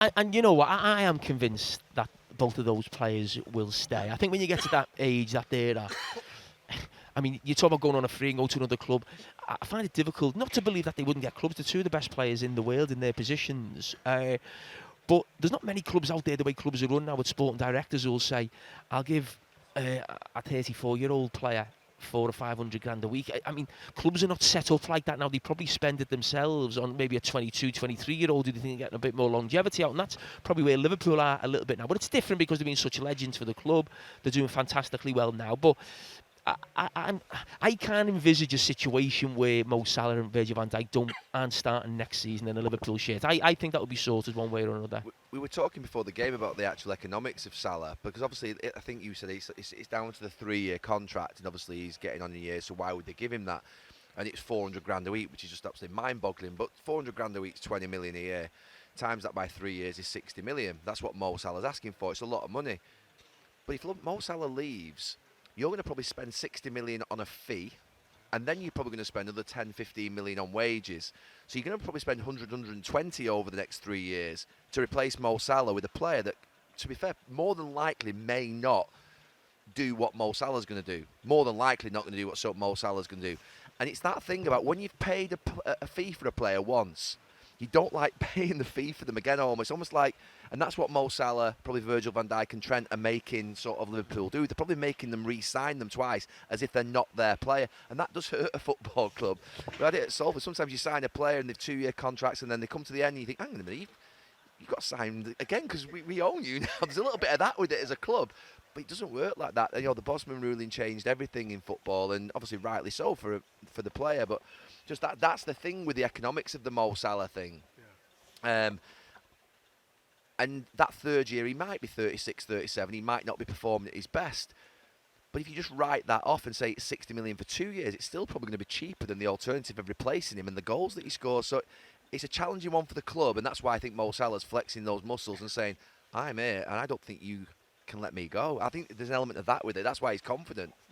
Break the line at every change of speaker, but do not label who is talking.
And you know what? I am convinced that both of those players will stay. I think when you get to that age, that era, I mean, you talk about going on a free and go to another club. I find it difficult not to believe that they wouldn't get clubs. They're two of the best players in the world in their positions. But there's not many clubs out there the way clubs are run now with sporting directors who will say, I'll give a 34-year-old player 400 or 500 grand a week. I mean, clubs are not set up like that now. They probably spend it themselves on maybe a 22, 23-year-old who they think are getting a bit more longevity out. And that's probably where Liverpool are a little bit now. But it's different because they've been such legends for the club. They're doing fantastically well now. But I can't envisage a situation where Mo Salah and Virgil van Dijk aren't starting next season in a Liverpool shirt. I think that would be sorted one way or another.
We were talking before the game about the actual economics of Salah, because obviously I think you said it's down to the 3-year contract, and obviously he's getting on a year, so why would they give him that? And it's 400 grand a week, which is just absolutely mind-boggling. But 400 grand a week is 20 million a year. Times that by 3 years is 60 million. That's what Mo Salah's asking for. It's a lot of money. But if Mo Salah leaves, you're going to probably spend 60 million on a fee, and then you're probably going to spend another 10, 15 million on wages. So you're going to probably spend 100, 120 over the next 3 years to replace Mo Salah with a player that, to be fair, more than likely may not do what Mo Salah's going to do. More than likely not going to do what Mo Salah's going to do. And it's that thing about when you've paid a fee for a player once, you don't like paying the fee for them again almost like, and that's what Mo Salah, probably Virgil van Dijk and Trent are making sort of Liverpool do. They're probably making them re-sign them twice as if they're not their player, and that does hurt a football club. We had it at Salford. Sometimes you sign a player and they've 2-year contracts, and then they come to the end and you think, hang on a minute, you've got signed again because we own you now. There's a little bit of that with it as a club. But it doesn't work like that. You know, the Bosman ruling changed everything in football, and obviously rightly so for the player. But just that's the thing with the economics of the Mo Salah thing. Yeah. And that third year, he might be 36, 37. He might not be performing at his best. But if you just write that off and say it's 60 million for 2 years, it's still probably going to be cheaper than the alternative of replacing him and the goals that he scores. So it's a challenging one for the club, and that's why I think Mo Salah's flexing those muscles and saying, I'm here, and I don't think you can let me go. I think there's an element of that with it. That's why he's confident.